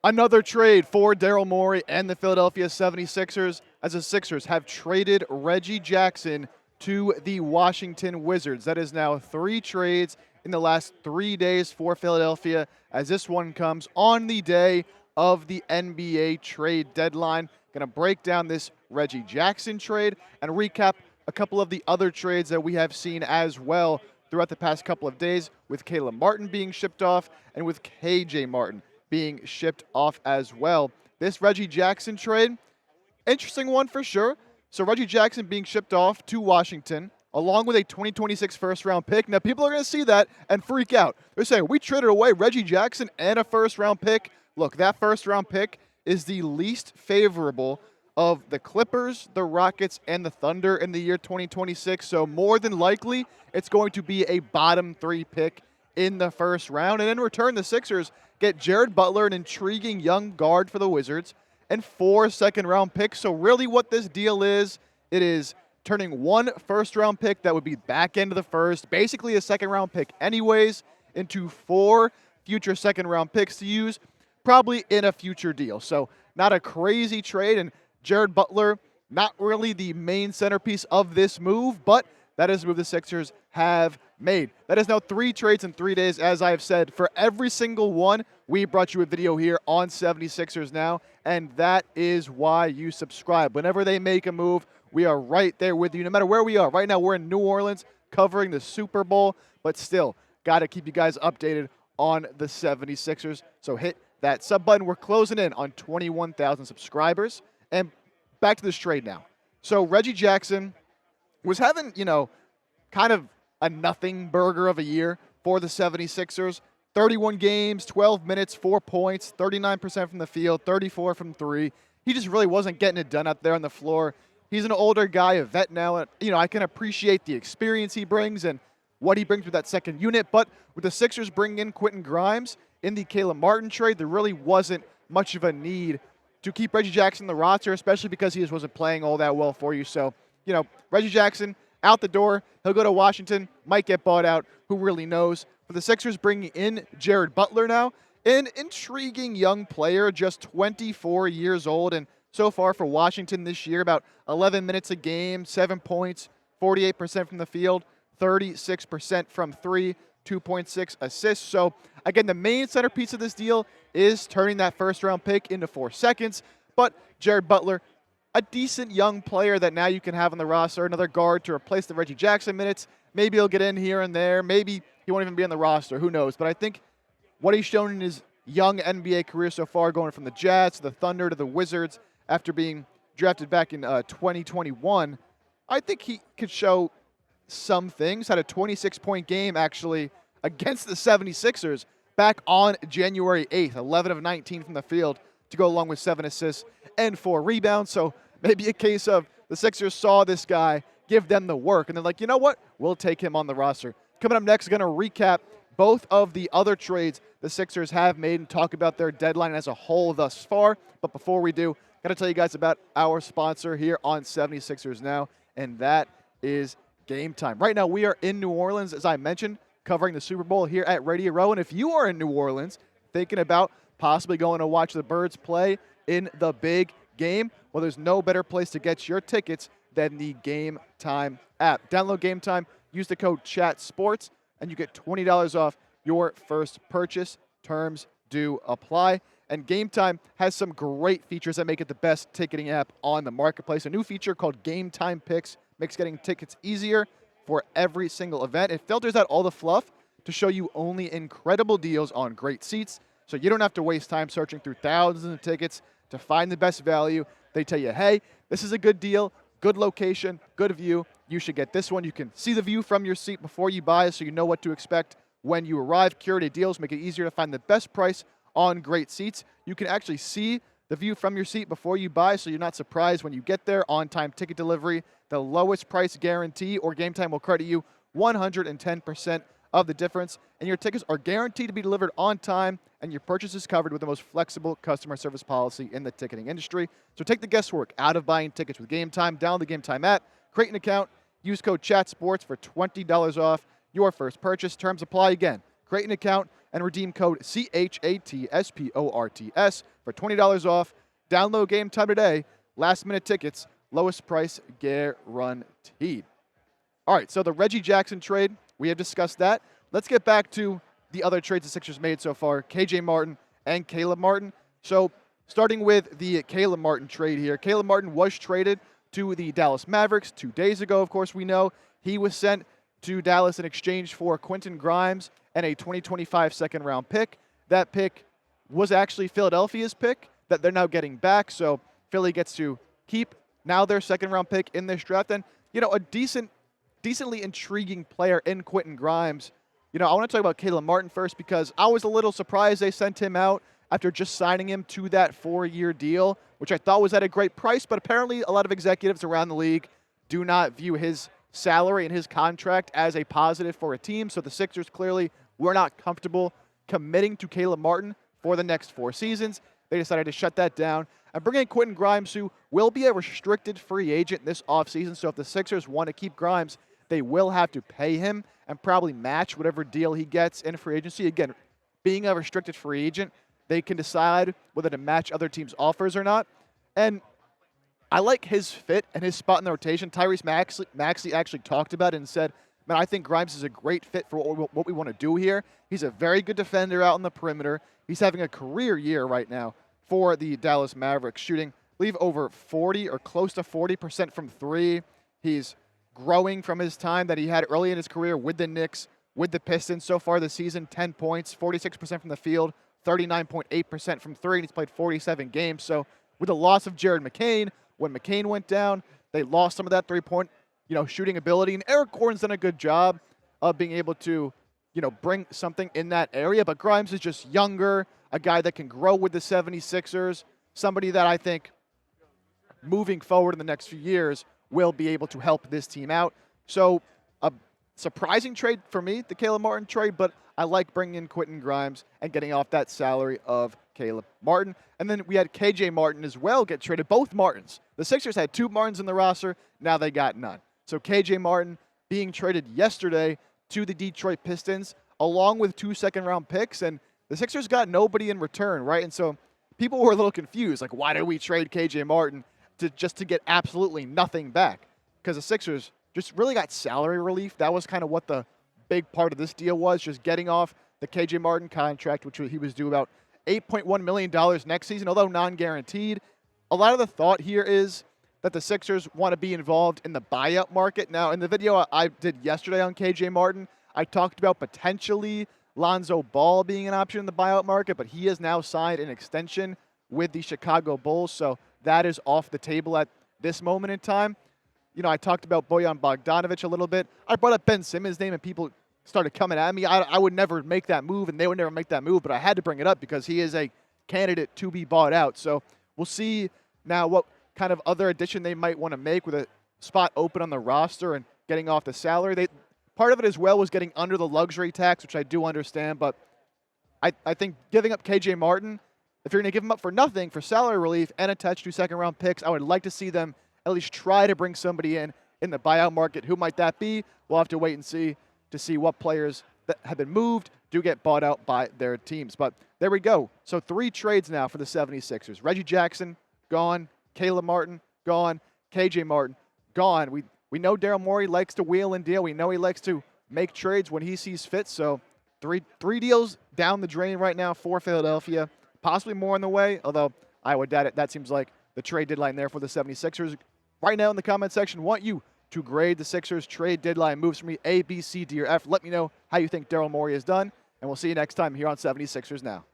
Another trade for Daryl Morey and the Philadelphia 76ers, as the Sixers have traded Reggie Jackson to the Washington Wizards. That is now 3 trades in the last 3 days for Philadelphia, as this one comes on the day of the NBA trade deadline. Going to break down this Reggie Jackson trade and recap a couple of the other trades that we have seen as well throughout the past couple of days, with Caleb Martin being shipped off and with KJ Martin being shipped off as well. This Reggie Jackson trade, interesting one for sure. So Reggie Jackson being shipped off to Washington along with a 2026 first-round pick. Now, people are going to see that and freak out. They're saying, we traded away Reggie Jackson and a first-round pick. Look, that first-round pick is the least favorable of the Clippers, the Rockets, and the Thunder in the year 2026. So more than likely, it's going to be a bottom 3 pick in the first round. And in return, the Sixers get Jared Butler, an intriguing young guard for the Wizards, and 4 second-round picks. So really what this deal is, it is turning 1 first-round pick that would be back end of the first, basically a second-round pick anyways, into 4 future second-round picks to use probably in a future deal. So not a crazy trade, and Jared Butler, not really the main centerpiece of this move, but that is a move the Sixers have made. That is now 3 trades in 3 days, as I have said. For every single one, we brought you a video here on 76ers Now, and that is why you subscribe. Whenever they make a move, we are right there with you, no matter where we are. Right now, we're in New Orleans covering the Super Bowl, but still, got to keep you guys updated on the 76ers. So hit that sub button. We're closing in on 21,000 subscribers. And back to this trade now. So Reggie Jackson was having, kind of a nothing burger of a year for the 76ers. 31 games, 12 minutes, 4 points, 39% from the field, 34 from 3. He just really wasn't getting it done out there on the floor. He's an older guy, a vet now. And, I can appreciate the experience he brings and what he brings with that second unit. But with the Sixers bringing in Quentin Grimes in the Caleb Martin trade, there really wasn't much of a need to keep Reggie Jackson on the roster, especially because he just wasn't playing all that well for you. So, Reggie Jackson out the door. He'll go to Washington, might get bought out. Who really knows? For the Sixers bringing in Jared Butler now, an intriguing young player, just 24 years old. And so far for Washington this year, about 11 minutes a game, 7 points, 48% from the field, 36% from 3, 2.6 assists. So, again, the main centerpiece of this deal is turning that first-round pick into 4 seconds. But Jared Butler, a decent young player that now you can have on the roster, another guard to replace the Reggie Jackson minutes. Maybe he'll get in here and there. Maybe he won't even be on the roster. Who knows? But I think what he's shown in his young NBA career so far, going from the Jazz to the Thunder to the Wizards after being drafted back in 2021, I think he could show some things. Had a 26-point game, actually, against the 76ers back on January 8th, 11 of 19 from the field to go along with 7 assists and 4 rebounds. So maybe a case of the Sixers saw this guy, give them the work, and they're like, you know what? We'll take him on the roster. Coming up next, going to recap both of the other trades the Sixers have made and talk about their deadline as a whole thus far. But before we do, got to tell you guys about our sponsor here on 76ers Now, and that is Game Time. Right now, we are in New Orleans, as I mentioned, covering the Super Bowl here at Radio Row. And if you are in New Orleans thinking about possibly going to watch the Birds play in the big game, well, there's no better place to get your tickets than the Game Time app. Download Game Time, use the code CHATSPORTS, and you get $20 off your first purchase. Terms do apply. And Game Time has some great features that make it the best ticketing app on the marketplace. A new feature called Game Time Picks makes getting tickets easier for every single event. It filters out all the fluff to show you only incredible deals on great seats, so you don't have to waste time searching through thousands of tickets to find the best value. They tell you, hey, this is a good deal, good location, good view. You should get this one. You can see the view from your seat before you buy, so you know what to expect when you arrive. Curated deals make it easier to find the best price on great seats. You can actually see the view from your seat before you buy, so you're not surprised when you get there. On-time ticket delivery, the lowest price guarantee, or Game Time will credit you 110% of the difference. And your tickets are guaranteed to be delivered on time, and your purchase is covered with the most flexible customer service policy in the ticketing industry. So take the guesswork out of buying tickets with Game Time. Download the Game Time app, create an account, use code CHATSPORTS for $20 off your first purchase. Terms apply again. Create an account and redeem code CHATSPORTS for $20 off. Download Game Time today. Last-minute tickets, lowest price guaranteed. All right, so the Reggie Jackson trade, we have discussed that. Let's get back to the other trades the Sixers made so far, KJ Martin and Caleb Martin. So starting with the Caleb Martin trade here, Caleb Martin was traded to the Dallas Mavericks 2 days ago. Of course, we know he was sent to Dallas in exchange for Quentin Grimes and a 2025 second-round pick. That pick was actually Philadelphia's pick that they're now getting back, so Philly gets to keep now their second-round pick in this draft. And, a decently intriguing player in Quentin Grimes. I want to talk about Caleb Martin first because I was a little surprised they sent him out after just signing him to that 4-year deal, which I thought was at a great price, but apparently a lot of executives around the league do not view his salary and his contract as a positive for a team. So the Sixers clearly were not comfortable committing to Caleb Martin for the next 4 seasons. They decided to shut that down and bring in Quentin Grimes, who will be a restricted free agent this offseason. So if the Sixers want to keep Grimes, they will have to pay him and probably match whatever deal he gets in free agency. Again, being a restricted free agent, they can decide whether to match other teams' offers or not. And I like his fit and his spot in the rotation. Tyrese Maxey actually talked about it and said, man, I think Grimes is a great fit for what we want to do here. He's a very good defender out on the perimeter. He's having a career year right now for the Dallas Mavericks, shooting, I believe, over 40 or close to 40% from three. He's growing from his time that he had early in his career with the Knicks, with the Pistons. So far this season, 10 points, 46% from the field, 39.8% from three, and he's played 47 games. So with the loss of Jared McCain, when McCain went down, they lost some of that three-point, shooting ability. And Eric Gordon's done a good job of being able to, bring something in that area. But Grimes is just younger, a guy that can grow with the 76ers, somebody that I think moving forward in the next few years will be able to help this team out. So a surprising trade for me, the Caleb Martin trade, but I like bringing in Quentin Grimes and getting off that salary of Caleb Martin. And then we had KJ Martin as well get traded, both Martins. The Sixers had 2 Martins in the roster, now they got none. So KJ Martin being traded yesterday to the Detroit Pistons, along with 2 second-round picks, and the Sixers got nobody in return, right? And so people were a little confused, like, why did we trade KJ Martin just to get absolutely nothing back? Because the Sixers just really got salary relief. That was kind of what the big part of this deal was, just getting off the KJ Martin contract, which he was due about $8.1 million next season, although non-guaranteed. A lot of the thought here is that the Sixers want to be involved in the buyout market. Now, in the video I did yesterday on KJ Martin, I talked about potentially Lonzo Ball being an option in the buyout market, but he has now signed an extension with the Chicago Bulls, so that is off the table at this moment in time. I talked about Bojan Bogdanovic a little bit. I brought up Ben Simmons' name, and people started coming at me. I would never make that move, and they would never make that move, but I had to bring it up because he is a candidate to be bought out. So we'll see now what kind of other addition they might want to make with a spot open on the roster and getting off the salary. Part of it as well was getting under the luxury tax, which I do understand, but I think giving up KJ Martin, if you're going to give him up for nothing, for salary relief and attach 2 second-round picks, I would like to see them at least try to bring somebody in the buyout market. Who might that be? We'll have to wait and see to see what players that have been moved do get bought out by their teams. But there we go. So 3 trades now for the 76ers. Reggie Jackson, gone. Caleb Martin, gone. KJ Martin, gone. We know Daryl Morey likes to wheel and deal. We know he likes to make trades when he sees fit. So three deals down the drain right now for Philadelphia. Possibly more on the way, although I would doubt it. That seems like the trade deadline there for the 76ers. Right now in the comment section, want you to grade the Sixers trade deadline moves for me, A, B, C, D, or F. Let me know how you think Daryl Morey has done, and we'll see you next time here on 76ers Now.